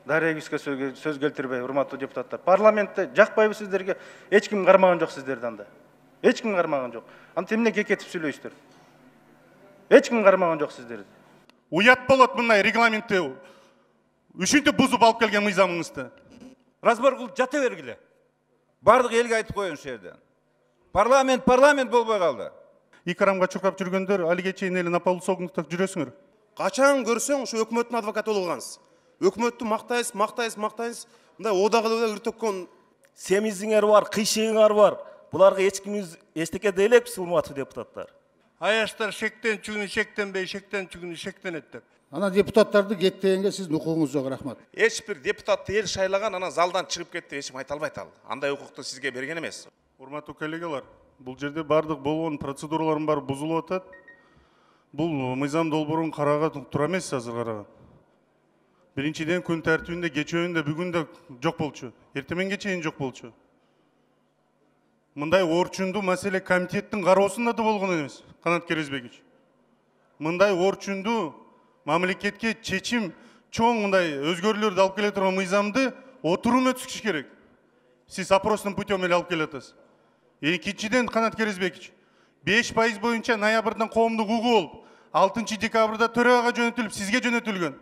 Дарья Юске сөз келтирбей, урматтуу депутаттар. Парламентте жакпайбы сиздерге? Эч ким кармаган жок сиздерди анда. Эч ким кармаган жок. Анда эмне кекетип сүйлөйсүздөр? Эч ким кармаган жок сиздерди. Уят болот мындай регламентти үчүнтүп бузуп алып келген мыйзамыңызды. Разбор кылып жата бергиле. Бардык элге айтып коюн ушул жерде. Парламент болбой калды. Икарамга чуркап жүргөндөр алиге чейин эле наполусогунлукта жүрөсүңөр. Качан көрсөң ушу өкмөттүн адвокаты болгонсуз. Өкмөттү мактайсыз. Мындай одагылыгы үртөккөн Семизиңер бар, кыйшыгыңар бар. Буларга эч кимиз эчтеке деелекпиз, урматтуу депутаттар. Аяштар шектен чүгүнү шектенбей, шектен чүгүнү шектенет деп. Ана депутаттарды кектегенге сиздин укугуңуз жок, рахмат. эч бир депутатты эл шайлаган, анан залдан чыгып кетти, эч ким айта албайт ал. Андай укукту сизге берген эмес. Урматтуу коллегалар, бул жерде бардык болгон процедуралардын баары бузулуп атат. Бул мыйзам долбоорун карага туура эмес азыр караган. Биринчиден күн тартибинде кечөөндө бүгүн да жок болчу. Эртеменге чейин жок болчу. Мындай орчундуу маселе комитеттин кароосунда да болгон эмес, Канат Керезбекович. Мындай орчундуу мамлекетке чечим чоң мындай өзгөрүүлөрдү алып келе турган мыйзамды отурум өткүзүш керек. Сиз опросный путем эле алып келатасыз. Экинчиден, Канат Керезбекович, 5% боюнча ноябрдан коомдук угуу болуп, 6 декабрда төрагага жөнөтүлүп, сизге жөнөтүлгөн.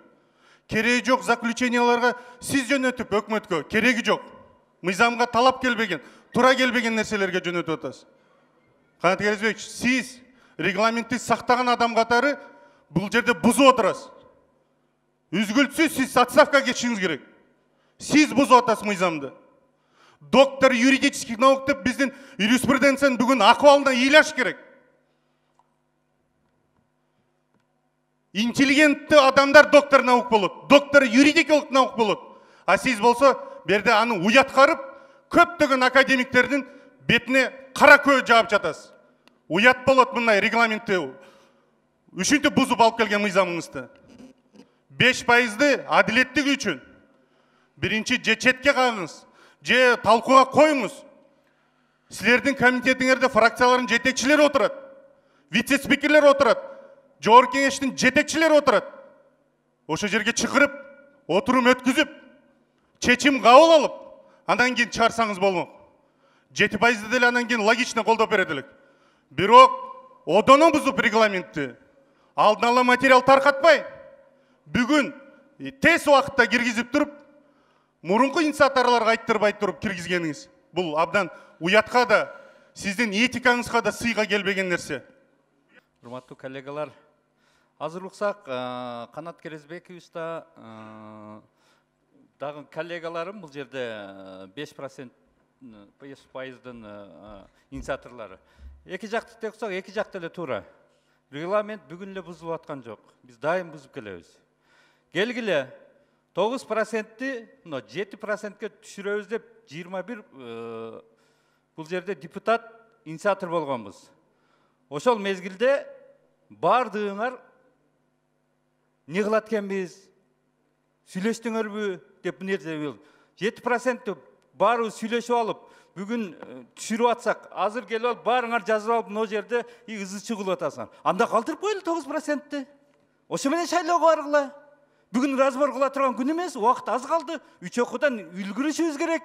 Кереги жок заключенияларга сиз жөнөтүп өкмөткө, кереги жок. Мыйзамга талап келбеген, тура келбеген нерселерге жөнөтүп атасыз. Канат Керезбекович, сиз регламентти сактаган адам катары бул жерде бузуп отурасыз. Үзгүлтсүз сиз отставкага кетишиңиз керек. Сиз бузуп атасыз мыйзамды. Доктор юридических наук деп биздин юриспруденциянын бүгүн акыбалына ыйлаш керек. Интеллигентті адамдар доктор наук болот, доктор юридикалык наук болот. А сиз болсо, берде аны уяткарып, көптөгөн академиктердин бетине кара көө жаап жатасыз. Уят болот мындай регламентти үчүнтүп бузуп алып келген мыйзамыңызды. 5%ды адилеттиги үчүн биринчи же четке кагыңыз, же талкууга коюңуз. Силердин комитетиңерде фракциялардын жетекчилери отурат, вице-спикерлер отурат, жогорку кеңештин жетекчилери отурат. Ошо жерге чакырып, отурум өткүзүп, чечим кабыл алып, андан кийин чыгарсаңыз болмок. 7% деле андан кийин логично колдоп берет элек. Бирок одоно бузуп регламентти, алдын ала материал таркатпай, бүгүн тез убакытта киргизип туруп, мурунку инициаторлорго айттырбай туруп киргизгениңиз. Бул абдан уятка да, сиздин этикаңызга да сыйга келбеген нерсе. Урматтуу коллегалар, азыр уксак, Канат Керезбекович да дагы коллегаларым бул жерде 5%-дын инициаторлору. Эки жакты тексак, эки жакта эле туура. Регламент бүгүн эле бузулуп аткан жок. Биз дайым бузуп келебиз. Келгиле 9%-ти, 7%-ке түшүрөбүз деп 21 бул жерде депутат инициатор болгонбуз. Ошол мезгилде бардыгыңар не кылат экенбиз, сүйлөштүңөрбү деп нерсе 7% баарыбыз сүйлөшүп алып, бүгүн түшүрүп атсак, азыр келип алып баарыңар жазып алып, мына жерде ызы кылып атасың. Анда калтырып коелу 9%-ти. Ошо менен шайлоого баргыла. Бүгүн разбор кыла турган күн эмес, убакыт аз калды. 3 окуудан үлгүрүшүбүз керек.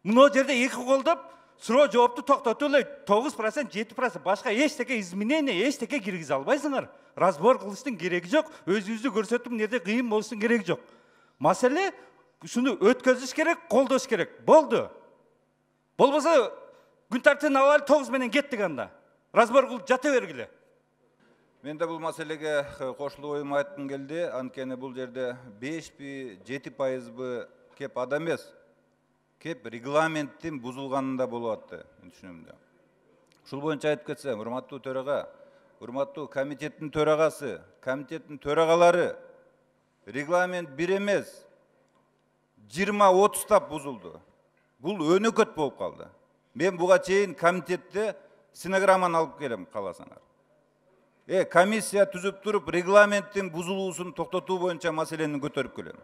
Мына жерде эки колдоп, суроо жоопту токтотуп эле 9%, 7% башка эчтеке изменение, эчтеке киргизе албайсыңар. Разбор кылыштын кереги жок, өзүбүздү көрсөтүп, нерде кыйын болуштун кереги жок. Маселе ушуну өткөзүш керек, колдош керек. Болду. Болбосо күн тартибин алып 9 менен кеттик анда. Разбор кылып жата бергиле. Мен де бул маселеге кошулуп оюм айткым келди. Анткени бул жерде 5 7% кеп адам эмес. Кеп регламенттин бузулганында болуп атты, мен түшүнөм. Ушул боюнча айтып кетсем, урматтуу төрага, урматтуу комитеттин төрагасы, комитеттин төрагалары регламент бир эмес, 20-30 тап бузулду. Бул өнөкөт болуп калды. Мен буга чейин комитетте стенограмманы алып келем каласаңар. Комиссия түзүп туруп регламенттин бузулуусун токтотуу боюнча маселени көтөрүп келем.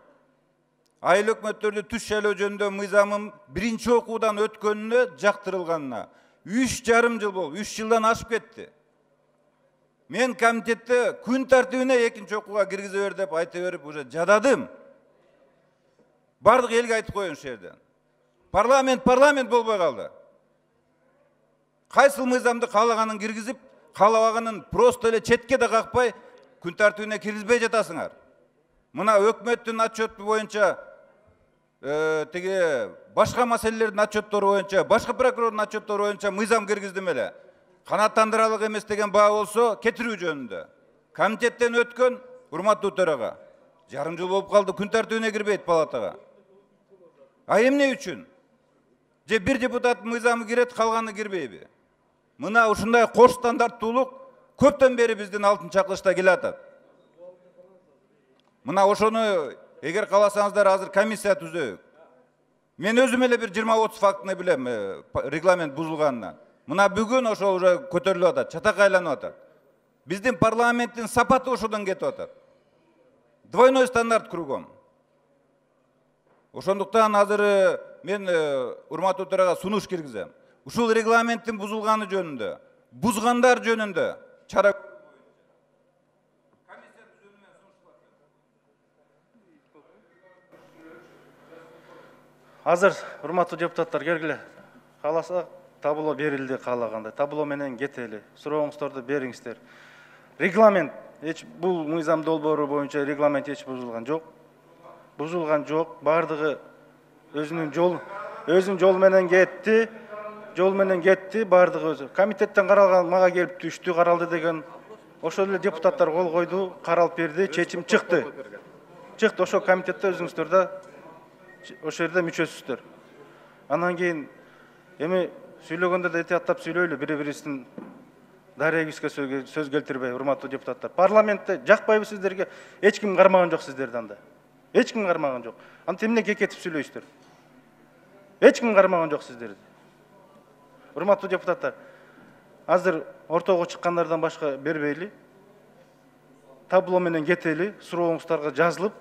Айыл өкмөттөрдү түш шайлоо жөнүндө мыйзамым биринчи окуудан өткөнүнө жактырылганына 3,5 жыл болуп, 3 жылдан ашып кетти. Мен комитетте күн тартибине экинчи окууга киргизе бер деп айта берип уже жададым. Бардық елге айтып қойын ушул жерден. Парламент болбой қалды. Кайсыл мыйзамды каалаганын киргизип, каалабаганын просто эле четке да какпай, күн тартибине киргизбей жатасыңар. Мына өкмөттүн отчету боюнча, тиги башка маселелердин отчеттору боюнча, башка прокурордун отчеттору боюнча мыйзам киргиздим эле. Канааттандырарлык эмес деген баа болсо, кетирүү жөнүндө. Комитеттен өткөн, урматтуу төрага. Жарым жыл болуп калды, күн тартибине кирбейт палатага. А эмне үчүн? Же бир депутат мыйзамы кирет, калганы кирбейби? Мына ушундай кош стандарттуулук көптөн бери биздин алтын чакылышта келатат. Мына ошону эгер кааласаңыздар азыр комиссия түзөйүк. Мен өзүм эле бир 20-30 фактыны билем, регламент бузулганынан. Мына бүгүн ошо уже көтөрүлүп атат, чатак айланып атат. Биздин парламенттин сапаты ошодон кетип атат. Двойной стандарт кругом. Ошондуктан азыр мен урматтуу төрага сунуш киргизем. Ушул регламенттин бузулганы жөнүндө, бузгандар жөнүндө чара Азыр урматтуу депутаттар келгиле. Кааласа табыло берилди каалагандай. Табыло менен кетели. Сурооңуздарды бериңиздер. Регламент бул мыйзам долбоору боюнча регламент бузулган жок. Бузулган жок. Бардыгы өзүнүн жол менен кетти. Жол менен кетти, бардыгы өзү. Комитеттен каралган мага келип түштү, каралды деген. Ошол эле депутаттар кол койду, каралып берди, чечим чыкты. Чыкты, ошо комитетте өзүңүздөр да ошол жерде мүчөсүздөр. Анан кийин эми сүйлөгөндө да этияттап сүйлөйлү, бири-бирибиздин дарегибизге сөз келтирбей, урматтуу депутаттар. Парламентте жакпайбы сиздерге? Эч ким кармаган жок сиздерди анда. Эч ким кармаган жок. Антип эмне кекетип сүйлөйсүздөр? Эч ким кармаган жок сиздерди. Урматтуу депутаттар, азыр ортого чыккандардан башка бербейли. Табло менен кетели, сурооңуздарга жазылып,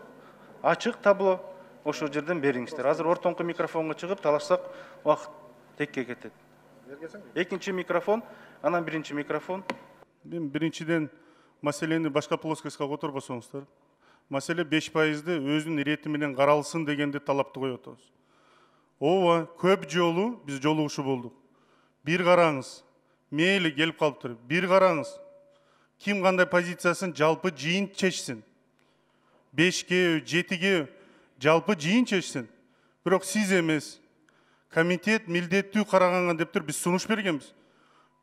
ачык табло ошол жерден бериңиздер. Азыр ортоңку микрофонго чыгып талашсак, убакыт текке кетет. Экинчи микрофон, анан биринчи микрофон. Мен биринчиден маселени башка плоскостька которбосоңуздар. Маселе 5%-ды өзүнүн ирети менен каралсын дегенди талапты коюп атабыз. Ооба, көп жолу биз жолугушуу болдук. Бир караңыз, мейли келип калыптыр. Бир караңыз. Ким кандай позициясын жалпы жыйын чечсин. 5-ге, 7-ге жалпы жыйын чечсин. Бирок сиз эмес. Комитет милдеттүү караганга дептир биз сунуш бергенбиз.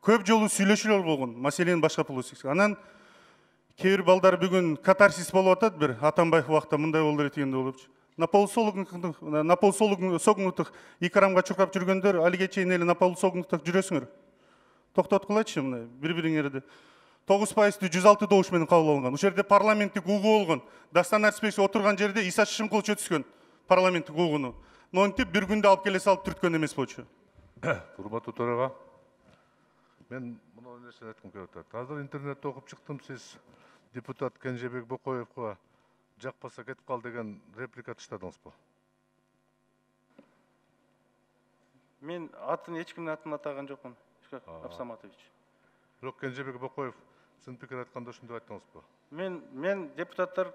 Көп жолу сүйлөшүүлөр болгон, маселенин башка плоскостька. Анан кээ бир балдар бүгүн катарсис болуп атат, бир Атамбаев убакта мындай болду дегенде болупчу. На полусогнутых икрамга чуркап жүргөндөр, алиге чейин эле на полусогнутых жүрөсүңөр. Токтоткулачы мына бири-бириңерди. 9%-ды 106 добуш менен кабыл алынган. Ошол жерде парламенттик угу болгон. Дастан Арыспеков отурган жерде Иса Шишимкулов өткөн парламенттик угуну. Монтип бир күндө алып келе салып түрткөн эмес болчу. Урматтуу төрага, мен мына нерсени айткым келип атат. Азыр интернетте окуп чыктым, сиз депутат Кенжебек Бокоевго жакпаса кетип кал деген реплика таштадыңызбы? Мен эч кимдин атын атаган жокмун, Ишкак Абсаматович. Бирок Кенжебек Бокоев сиздин пикир айтканда ушундай айттыңызбы? Мен депутаттар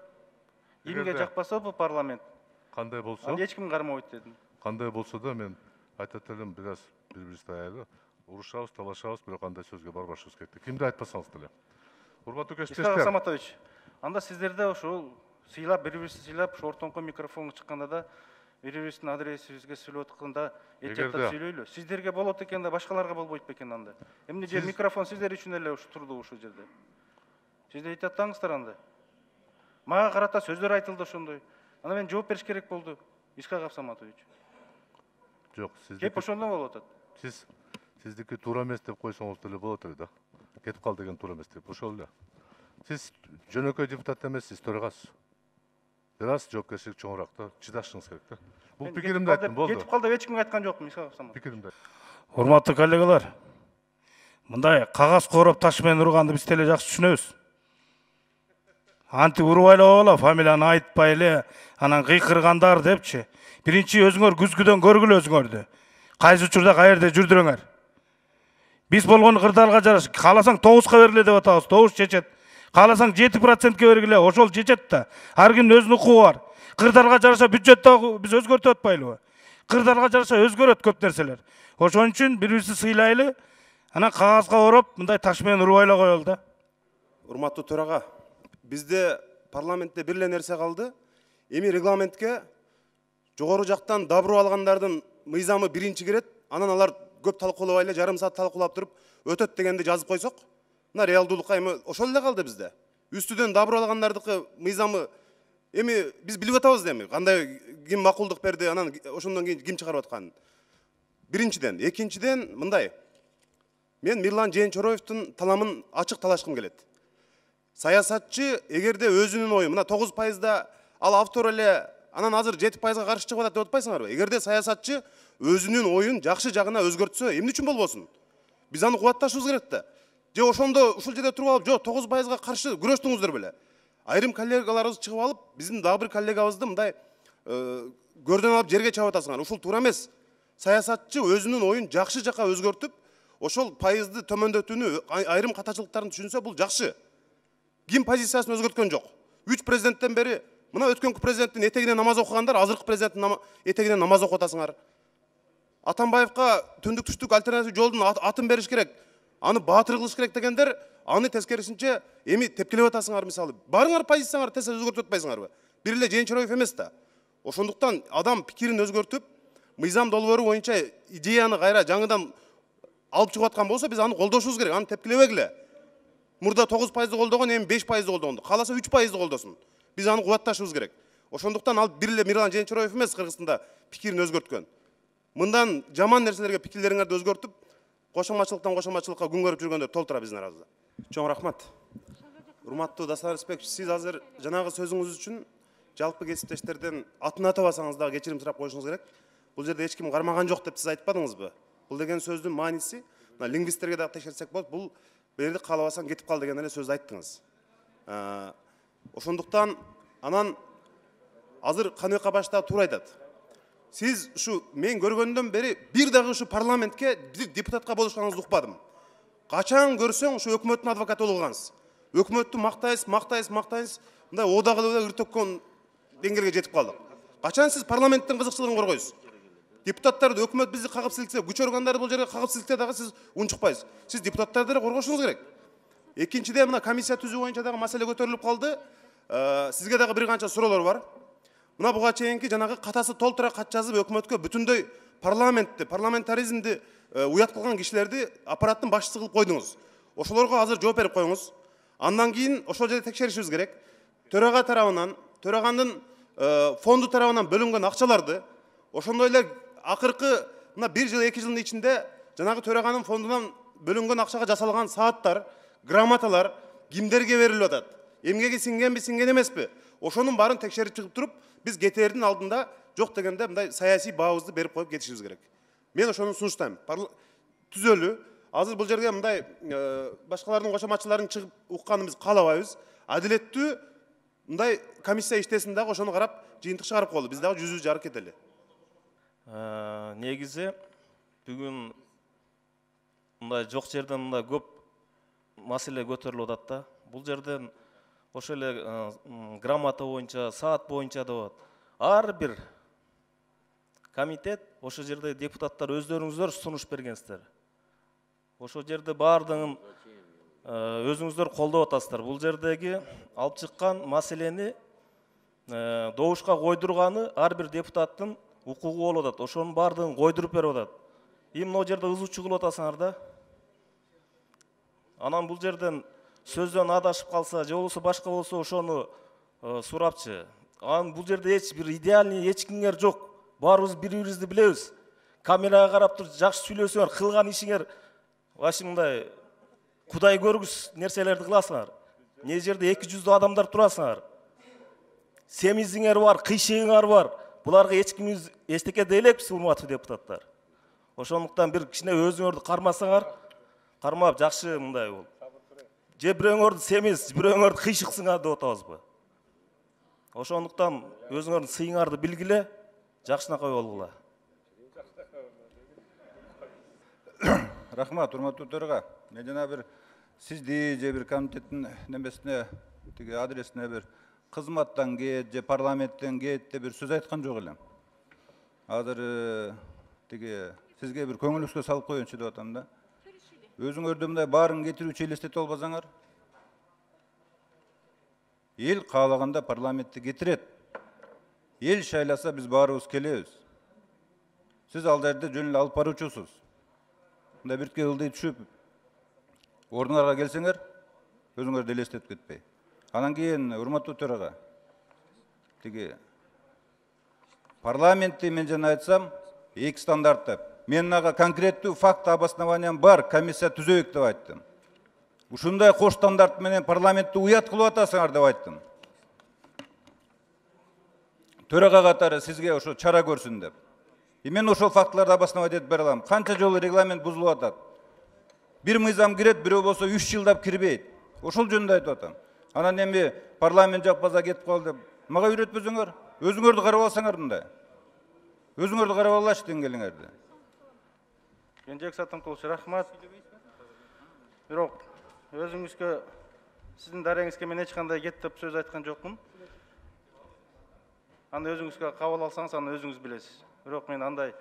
эмге жакпаса бул парламент. Кандай болсо? Эч ким кармабайт дедим. Кандай болсо да мен айтат элем, бираз бири-бирибизди аялы, урушабыз, талашабыз, бирок андай сөзгө барбашыбыз керек. Кимди айтпасаңыз деле. Урматтуу кесиптештер. Ишкак Абсаматович, анда сиздерде ошол сыйлап, бири-бирибизди сыйлап, ошо ортоңку микрофонго чыкканда да бири-бирибиздин адресибизге сүйлөп атканда этияттап сүйлөйлү. Сиздерге болот экен да башкаларга болбойт бекен анда. Эмне же микрофон сиздер үчүн эле ушу турду ушул жерде. Сиздер этияттаңыздар анда. Мага карата сөздөр айтылды ошондой. Ана мен жооп бериш керек болду. Ишкак Абсаматович. Жок, сиздики. Кеп ошондой болуп атат. Сиздики туура эмес деп койсоңуз деле болот эле да. Кетип кал деген туура эмес деп. Ошол эле. Сиз жөнөкөй депутат эмессиз, төрагасыз. Бираз жоопкерчилик чоңураак да, чыдашыңыз керек да. Бул пикиримди айттым, болду. Кетип кал деп эч кимге айткан жокмун, Ишкак Абсаматович. Пикиримди. Урматтуу коллегалар, мындай кагаз короп таш менен урганды биз деле жакшы түшүнөбүз. Анти урубай эле койгула, фамилияны айтпай эле, анан кыйкыргандар депчи. Биринчи өзүңөр күзгүдөн көргүлө өзүңөрдү. Кайсы учурда каерде жүрдүрөңөр. Биз болгон кырдаалга жараша, кааласаң 9-ка бергиле деп атабыз, 9 чечет. Кааласаң 7%-ке бергиле, ошол чечет да. Ар кимдин өзүнүн укугу бар. кырдаалга жараша бюджет дагы биз өзгөртүп атпайлыбы? Кырдаалга жараша өзгөрөт көп нерселер. Ошон үчүн бири-бирибизди сыйлайлы, анан кагазга ороп, мындай таш менен урбайлай коелу да. Урматтуу төрага, бизде парламентте бир эле нерсе калды. Эми регламентке жогору жактан дабыру алгандардын мыйзамы биринчи кирет, анан алар көп талкуулабай эле жарым саат талкуулап туруп өтөт дегенди жазып койсок, мына реалдуулукка эми ошол эле калды бизде. Үстүдөн дабыру алгандардыкы мыйзамы эми биз билип атабыз эми кандай ким макулдук берди, анан ошондон кийин ким чыгарып атканын. Биринчиден, экинчиден мындай. Мен Мирлан Жээнчороевдун таламын ачык талашкым келет. Саясатчы эгерде өзүнүн ою, мына 9%да ал автор эле анан азыр 7%га каршы чыгып атат деп атпайсыңарбы? Эгерде саясатчы өзүнүн оюн жакшы жагына өзгөртсө, эмне үчүн болбосун? Биз аны кубатташыбыз керек да. Же ошондо ушул жерде туруп алып, жок 9%га каршы күрөштүңүздөр беле. Айрым коллегаларыбыз чыгып алып, биздин дагы бир коллегабызды мындай көрдөн алып жерге чабып атасыңар. Ушул туура эмес. Саясатчы өзүнүн оюн жакшы жака өзгөртүп, ошол пайызды төмөндөтүүнү, айрым катачылыктарын түшүнсө бул жакшы. Ким позициясын өзгөрткөн жок. 3 президенттен бери мына өткөнкү президенттин этегине намаз окугандар, азыркы президенттин этегине намаз окуп атасыңар. Атамбаевка түндүк түштүк альтернатив жолдун атын бериш керек. Аны баатыр кылыш керек дегендер, аны тескерисинче эми тепкилеп атасыңар мисалы. Барыңар позицияңар тез өзгөртүп атпайсыңарбы? Бир эле Жээнчороев эмес да. Ошондуктан адам пикирин өзгөртүп, мыйзам долбоору боюнча идеяны кайра жаңыдан алып чыгып аткан болсо, биз аны колдошубуз керек, аны тепкилебегиле. Мурда 9%ды колдогон, эми 5%ды колдогонду. Кааласа 3%ды колдосун. Биз аны кубатташыбыз керек. Ошондуктан ал бир эле Мирлан Жээнчороев эмес Кыргызстанда пикирин өзгөрткөн. Мындан жаман нерселерге пикирлериңерди өзгөртүп, кошомачылыктан кошомачылыкка күн көрүп жүргөндөр толтура биздин арабызда. Чоң рахмат. Урматтуу Дастан Рыспекович, сиз азыр жанагы сөзүңүз үчүн жалпы кесиптештерден атын атабасаңыз дагы кечирим сурап коюшуңуз керек. Бул жерде эч ким кармаган жок деп сиз айтпадыңызбы? Бул деген сөздүн мааниси, лингвисттерге дагы текшерсек болот, бул берди каалабасаң кетип кал деген эле сөздү айттыңыз. Ошондуктан анан азыр Каныбека башта туура айтат. Сиз ушу мен көргөндөн бери бир дагы ушу парламентке бир депутатка болушканыңызды укпадым. Качан көрсөң ушу өкмөттүн адвокаты болгансыз. Өкмөттү мактайсыз, мындай одагылы ыртөккөн деңгээлге жетип калдык. Качан сиз парламенттин кызыкчылыгын коргойсуз? Депутаттарды өкмөт бизди кагып силксе, күч органдары бул жерге кагып силксе дагы сиз унчукпайсыз. Сиз депутаттарды деле коргошуңуз керек. Экинчиден мына комиссия түзүү боюнча дагы маселе көтөрүлүп калды. Сизге дагы бир канча суроолор бар. Мына буга чейинки жанагы катасы толтура кат жазып өкмөткө бүтүндөй парламентаризмди уят кылган кишилерди аппараттын башчысы кылып койдуңуз. Ошолорго азыр жооп берип коюңуз. Андан кийин ошол жерде текшеришибиз керек. Төрага тарабынан, төрагандын фонду тарабынан бөлүнгөн акчаларды, ошондой эле акыркы мына 1 жыл 2 жылдын ичинде жанагы төраганын фондунан бөлүнгөн акчага жасалган сааттар, грамоталар кимдерге берилип атат? Эмгеге сиңгенби, сиңген эмеспи? Ошонун баарын текшерип чыгып туруп, биз кетээрдин алдында жок дегенде мындай саясий баабызды берип коюп кетишибиз керек. Мен ошону сунуштайм. Түзөлүү. Азыр бул жерге мындай башкалардын кошоматчыларын чыгып укканын биз каалабайбыз. Адилеттүү мындай комиссия иштесин дагы ошону карап жыйынтык чыгарып коелу. Биз дагы жүзүбүздү жарык кетели. Негизи бүгүн мындай жок жерден мындай көп маселе көтөрүлүп атат да. Бул жерден ошол эле грамота боюнча, саат боюнча деп атат. Ар бир комитет ошол жерде депутаттар өздөрүңүздөр сунуш бергенсиздер. Ошол жерде баардыгын өзүңүздөр колдоп атасыздар. Бул жердеги алып чыккан маселени добушка койдурганы ар бир депутаттын укугу болуп атат. Ошонун баардыгын койдуруп берип атат. Могу жерде ызуучу кылып атасыңар да. Анан бул жерден сөздөн адашып калса, же болбосо башка болсо ошону сурапчы. Анан бул жерде эч бир идеальный эч кимдер жок. Баарыбыз бири-бирибизди билебиз. Камерага карап туруп жакшы сүйлөсөңөр, кылган ишиңер башы мындай кудай көргүс нерселерди кыласыңар. Не жерде 200 адамдар турасыңар. Семизиңер бар, кыйшыгыңар бар. Буларга эч кимиз эчтеке дей элекпиз, урматтуу депутаттар. Ошондуктан бир кичине өзүңөрдү кармасаңар, кармап жакшы мындай болуп. Же бирөөңөрдү семиз, бирөөңөрдү кыйшыксыңар деп атабызбы? Ошондуктан өзүңөрдүн сыйыңарды билгиле, жакшынакай болгула. Рахмат, урматтуу төрага. Мен жана бир сизди же бир комитеттин немесине, тиги адресине бир кызматтан кет же парламенттен кет деп бир сөз айткан жок элем. Азыр тиги сизге бир көңүлүңүзгө салып коеюнчу деп атам да. Өзүңөрдө мындай баарын кетирүүчү элестетип албасаңар, эл каалаганда парламентти кетирет. Ел шайласа біз барыбыз келебиз. Сіз ал жерде жөн эле алып баруучусуз. Мындай биртке ылдый түшүп, ордуңарга келсеңер, өзүңөрдү элестетип кетпей. Анан кийин урматтуу төрага, тиги парламентти мен жана айтсам, эки стандарт деп. Мен ага конкреттүү факт обоснованиям бар, комиссия түзөйүк деп айттым. Ушундай кош стандарт менен парламентти уят кылып атасыңар деп айттым. Төрага катары сизге ошо чара көрсүн деп. Мен ошол фактыларды обосновать этип бере алам. Канча жолу регламент бузулуп атат. Бир мыйзам кирет, бирөө болсо 3 жылдап кирбейт. Ошол жөнүндө айтып атам. Анан эми парламент жакпаса кетип кал деп мага үйрөтпөзүңөр. Өзүңөрдү карап алсаңар мындай. Өзүңөрдү карап алачы деңгээлиңерди. Кенжебек Сатымкулович, рахмат. Бирок өзүңүзгө, сиздин дарегиңизге мен эч кандай кет деп сөз айткан жокмун. Аны өзүңүзгө кабыл алсаңыз, аны өзүңүз билесиз. Бирок мен андай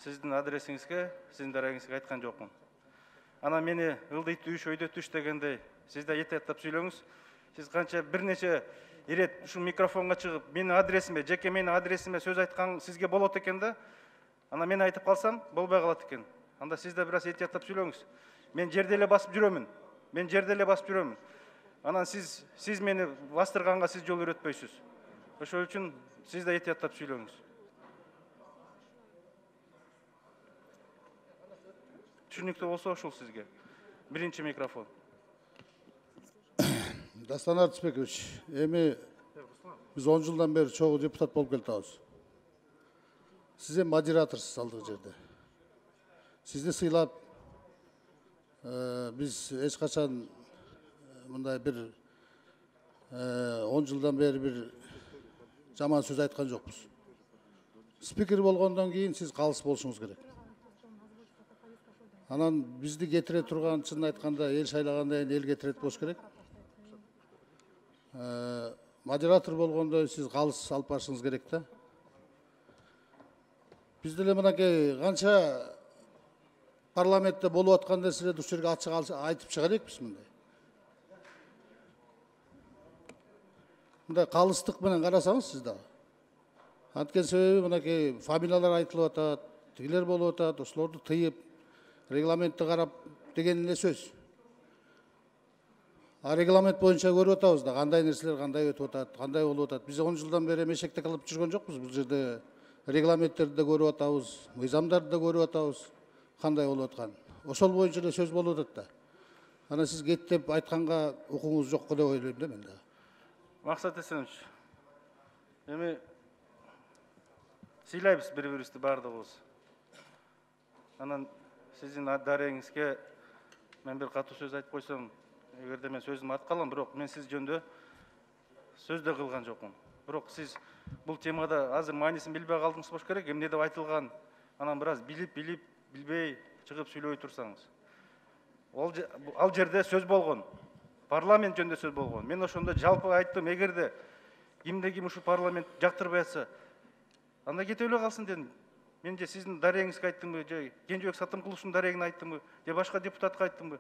сиздин адресиңизге, сиздин дарегиңизге айткан жокмун. Ана мени ылдый түш, өйдө түш дегендей, сиз да этеттеп сүйлөңүз. Сиз канча бир нече ирет ушу микрофонго чыгып, менин адресиме, жеке менин адресиме сөз айткан сизге болот экен да. Ана мен айтып калсам, болбой калат экен. Анда сиз да бир аз этеттеп сүйлөңүз. Мен жерде эле басып жүрөмүн. Анан сиз мени бастырганга сиз жол үйрөтпөйсүз. Ошол үчүн сиз да этияттап сүйлөңүз. Түшүнүктүү болсо ошол сизге. Биринчи микрофон. Дастан Артысбекович, эми биз 10 жылдан бери чогуу депутат болуп келатабыз. Сиз эми модераторсуз алдыгы жерде. Сизди сыйлап, биз эч качан мындай бир 10 жылдан бери бир жаман сөз айткан жокпуз. Спикер болгондон кийин сиз калыс болушуңуз керек. Анан бизди кетире турган, чын айтканда, эл шайлагандан кийин эл кетирет болуш керек. Модератор болгондо сиз калыс алып барышыңыз керек да. Биз деле мынакей канча парламентте болуп аткан нерселерди ушул жерге ачык айтып чыга элекпиз мындай. Мындай калыстык менен карасаңыз сиз дагы. Анткени себеби мынакей фамилиялар айтылып атат, тигилер болуп атат, ошолорду тыйып, регламентти карап деген эле сөз. А регламент боюнча көрүп атабыз да, кандай нерселер кандай өтүп атат, кандай болуп атат. Биз 10 жылдан бери мешекте кылып жүргөн жокпуз. Бул жерде регламенттерди да көрүп атабыз, мыйзамдарды да көрүп атабыз, кандай болуп аткан. Ошол боюнча эле сөз болуп атат да. Анан сиз кет деп айтканга укугуңуз жок деп ойлойм да мен да. Максат Эсенович, эми сыйлайбыз бири-бирибизди баардыгыбыз. Анан сиздин дарегиңизге мен бир катуу сөз айтып койсом, эгерде мен сөзүмдү аткалам, бирок мен сиз жөнүндө сөз да кылган жокмун. Бирок сиз бул темада азыр маанисин билбей калдыңыз болуш керек. Эмне деп айтылган, анан бир аз билип, билбей чыгып сүйлөй турсаңыз. Ал жерде сөз болгон. Парламент жөнүндө сөз болгон. Мен ошондо жалпы айттым, эгерде кимде ким ушу парламент жактырбай атса, анда кете эле калсын дедим. Мен же сиздин дарегиңизге айттымбы, же Кенжебек Сатымкуловдун дарегине айттымбы, же башка депутатка айттымбы?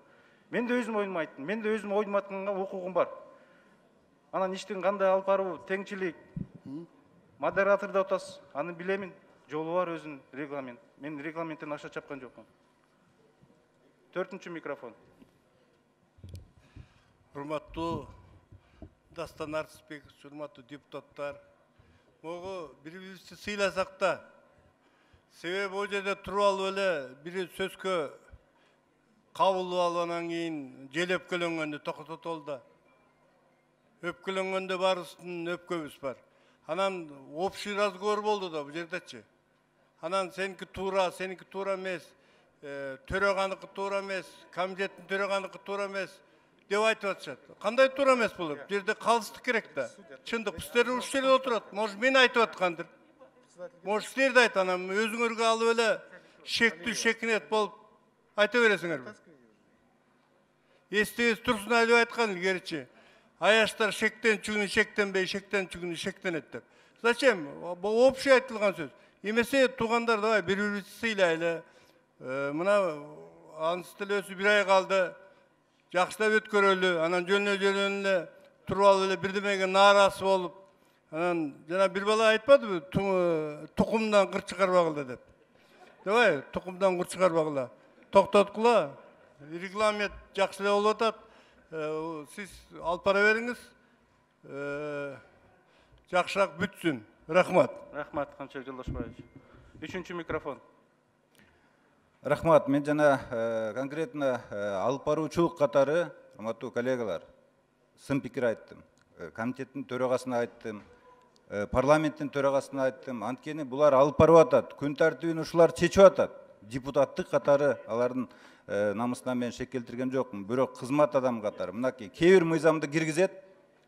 Мен де өзүм оюмду айттым. Мен де өзүм оюмду айтканга укугум бар. Анан иштин кандай алып баруу, теңчилик, модератордо отасыз, аны билемин. Жолу бар өзүнүн регламент. Мен регламенттен аша чапкан жокмун. 4-чү микрофон. Урматтуу Дастан Артысбекович, урматтуу депутаттар, могу бири-бирибизди сыйласак да, себеби ол жерде туруп алып эле бири сөзгө кабыл алып анан кийин жел өпкөлөнгөндү токотот ол да. Өпкөлөнгөндө баарыбыздын өпкөбүз бар. Анан общий разговор болду да бул жердечи. Анан сеники туура эмес, төраганыкы туура эмес, комитеттин төраганыкы туура эмес деп айтып атышат. Кандай туура эмес бул? Бул жерде калыстык керек да. Чындык сиздер ушул жерде отурат. Может мен айтып аткандыр. Может сиздер да айтат, анан өзүңөргө алып эле шектүү шекинет болуп айта бересиңерби? Эстебиз турсун айтып айткан илгеричи. аяштар шектен чүгүнү шектенбей, шектен чүгүнү шектенет деп. Зачем? Бұл общий айтылған сөз. Емесе туғандар давай бір-бірімізді сыйлайлы. Мына ансы тілесі бір ай қалды. Жақсылап өткөрөлү, анан жөнө туруп алып эле бирдемеге нааразы болуп, анан жана бир бала айтпадыбы, тукумдан кыр чыгарбагыла деп. Давай, тукумдан кыр чыгарбагыла. Токтоткула. Регламент жакшы эле болуп атат. Сиз алып бара бериңиз. Жакшыраак бүтсүн. Рахмат. Рахмат, Камчыбек Жолдошбаевич. Үчүнчү микрофон. Рахмат, мен жана конкретно алып баруучулук катары, урматтуу коллегалар, сын пикир айттым. Комитеттин төрагасына айттым, парламенттин төрагасына айттым. Анткени булар алып барып атат, күн тартибин ушулар чечип атат. Депутаттык катары алардын намысына мен шек келтирген жокмун. Бирок кызмат адам катары мынакей кээ бир мыйзамды киргизет,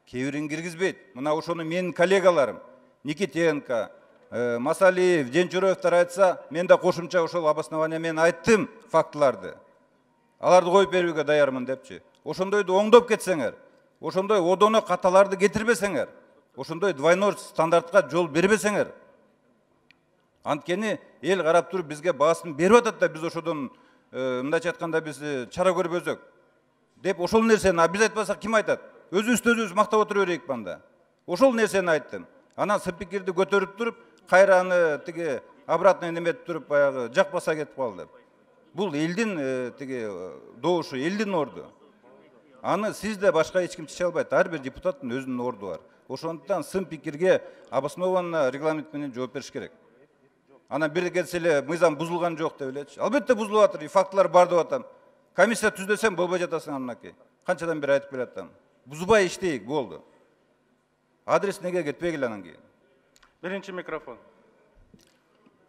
кээ бирин киргизбейт. Мына ошону менин коллегаларым Никитенко, Масалиев, Денчуровтар айтса, мен да кошумча ошол обоснование мен айттым фактыларды. Аларды коюп берүүгө даярмын депчи. Ошондойду оңдоп кетсеңер, ошондой одоно каталарды кетирбесеңер, ошондой двойной стандартка жол бербесеңер. Анткени эл карап туруп бизге баасын берип атат да, биз ошодон мындайча айтканда биз чара көрбөзөк деп ошол нерсени биз айтпасак ким айтат? Өзүбүздү өзүбүз мактап отура берейик банда. Ошол нерсени айттым. Анан сын пикирди көтөрүп туруп, кайра аны тиги обратно неметип туруп баягы жакпаса кетип калды. Бул элдин тиги добушу, элдин орду. Аны сиз да башка эч ким чече албайт. Ар бир депутаттын өзүнүн орду бар. Ошондуктан сын пикирге обоснованно регламент менен жооп бериш керек. Анан бир келсе эле мыйзам бузулган жок деп элечи. Албетте бузулуп атыр, фактылар бар деп атам. Комиссия түз десем болбой жатасың анакей. Канчадан бери айтып келатам. Бузбай иштейик, болду. Адрес неге кетпегиле анан кийин. Биринчи микрофон.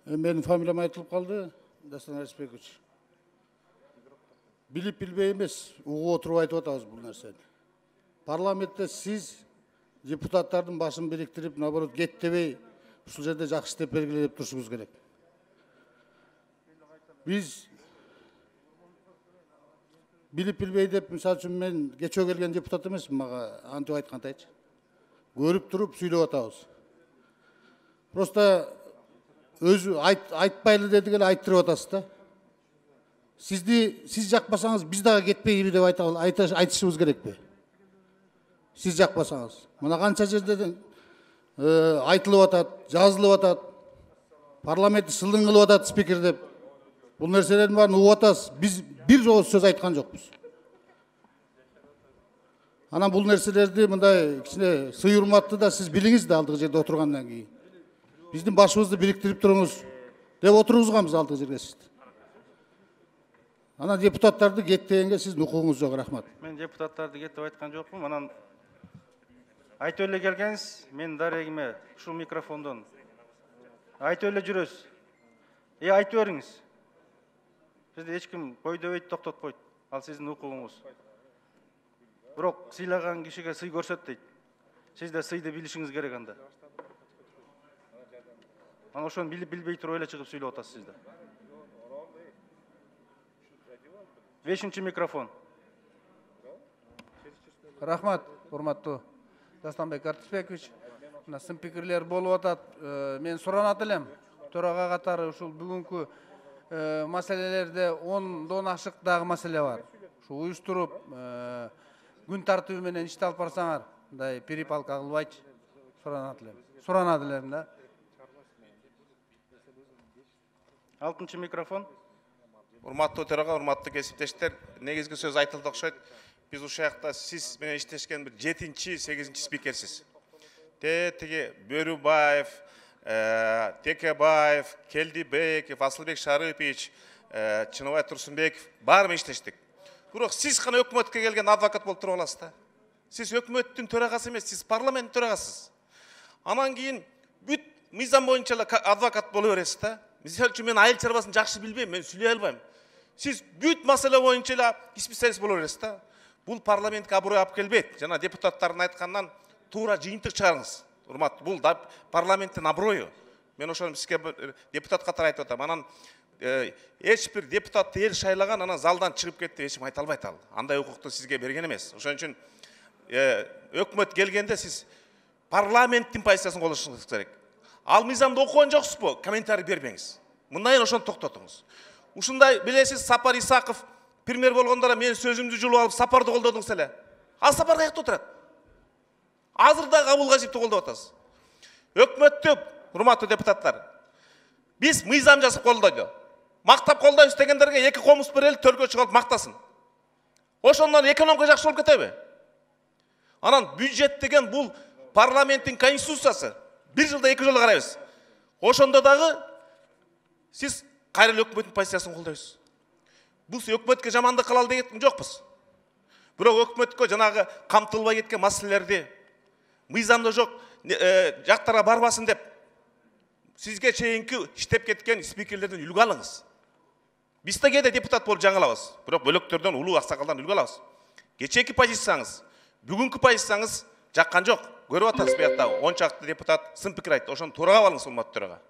Менин фамилиям айтылып калды, Дастан Арыспекович. Билип билбей эмес, угуп отуруп айтып атабыз бул нерсени. Парламентте сиз депутаттардын башын бириктирип, наоборот, кеттебей, ушул жерде жакшы иштеп бергиле деп турушубуз керек. Биз билип билбей деп, мисалы үчүн мен кечөө келген депутат эмесмин, мага антип айткандайчы. Көрүп туруп сүйлөп атабыз. Просто өзү айтпайлы дедик эле айттырып атасыз да. Сиз жакпасаңыз биз дагы кетпейби деп айтышыбыз керекпи? Сиз жакпасаңыз. Мына канча жерде айтылып атат, жазылып атат. Парламентти сылдың кылып атат спикер деп. Бул нерселердин баарын угуп атасыз. Биз бир жолу сөз айткан жокпуз. Анан бул нерселерди мындай кичине сый урматты да сиз билиңиз да алдыгы жерде отургандан кийин. Биздин башыбызды бириктирип туруңуз деп отургузганбыз алдыгы жерге сизди. Анан депутаттарды кет дегенге сиздин укугуңуз жок, рахмат. Мен депутаттарды кет деп айткан жокмун. Анан айтып эле келгенсиз, мен дарегиме ушул микрофондон айтып эле жүрөсүз. Айтып бериңиз. Бизди эч ким кой дебейт, токтотпойт. Ал сиздин укугуңуз. Бирок сыйлаган кишиге сый көрсөт дейт. Сиз да сыйды билишиңиз керек анда. Анан ошону билип билбей туруп эле чыгып сүйлөп атасыз сиз да. Бешинчи микрофон. Рахмат, урматтуу Дастанбек Артысбекович. Мына сын пикирлер болуп атат. Мен суранат элем. Төрага катары ушул бүгүнкү маселелерде 10дон ашык дагы маселе бар. Ушу уюштуруп, күн тартиби менен ишти алып барсаңар, мындай перепалка кылбайчы. Суранат элем да. 6-чы микрофон. Урматтуу төрага, урматтуу кесиптештер, негизги сөз айтылды окшойт. Биз ушул жакта сиз менен иштешкен бир 7-чи, 8-чи спикерсиз. Тиги Бөрүбаев, Текебаев, Келдибеков, Асылбек Шарыпович, Чыныбай Турсунбеков баары менен иштештик. Бирок сиз гана өкмөткө келген адвокат болуп туруп аласыз да. Сиз өкмөттүн төрагасы эмес, сиз парламенттин төрагасысыз. Анан кийин бүт мыйзам боюнча эле адвокат боло бересиз да. Мисалы үчүн мен айыл чарбасын жакшы билбейм, мен сүйлөй албайм. Сиз бүт маселе боюнча эле специалист боло бересиз да. Бул парламентке аброй алып келбейт. Жана депутаттардын айтканынан туура жыйынтык чыгарыңыз. Урмат, бул да парламенттин аброю. Мен ошону сизге депутат катары айтып атам. Анан эч бир депутатты эл шайлаган, анан залдан чыгып кетти деп эч ким айта албайт ал. Андай укукту сизге берген эмес. Ошон үчүн өкмөт келгенде сиз парламенттин позициясын колдошуңуз керек. Ал мыйзамды окуган жоксуз бу? Комментарий бербеңиз. Мындайын ошону токтотуңуз. Ушундай билесиз, Сапар Исаков премьер болгондо мен сөзүмдү жулуп алып Сапарды колдодуңуз эле. Ал Сапар каякта отурат? Азыр да Кабыл Кажиевди колдоп атасыз. Өкмөттү, урматтуу депутаттар, биз мыйзам жазып колдойду. Мактап колдойбуз дегендерге эки комуз берели, төргө чыгып мактасын. Ошондон экономика жакшы болуп кетеби? Анан бюджет деген бул парламенттин конституциясы. Bir жылда эки жолу карайбыз. Ошондо дагы сиз кайра өкмөттүн позициясын колдойсуз. Бул өкмөткө жамандык кылалы деген жокпуз. Бирок өкмөткө жанагы камтылбай кеткен маселелерди мыйзамда жок жактарга барбасын деп сизге чейинки иштеп кеткен спикерлерден үлгү алыңыз. Биз да кээде депутат болуп жаңылабыз, бирок бөлөктөрдөн улуу аксакалдан үлгү алабыз. Кечээки позицияңыз, бүгүнкү позицияңыз жаккан жок. Көрүп атасыз, буякта 10 чакты депутат сын пикир айтты. Ошону туурап алыңыз, урматтуу төрага.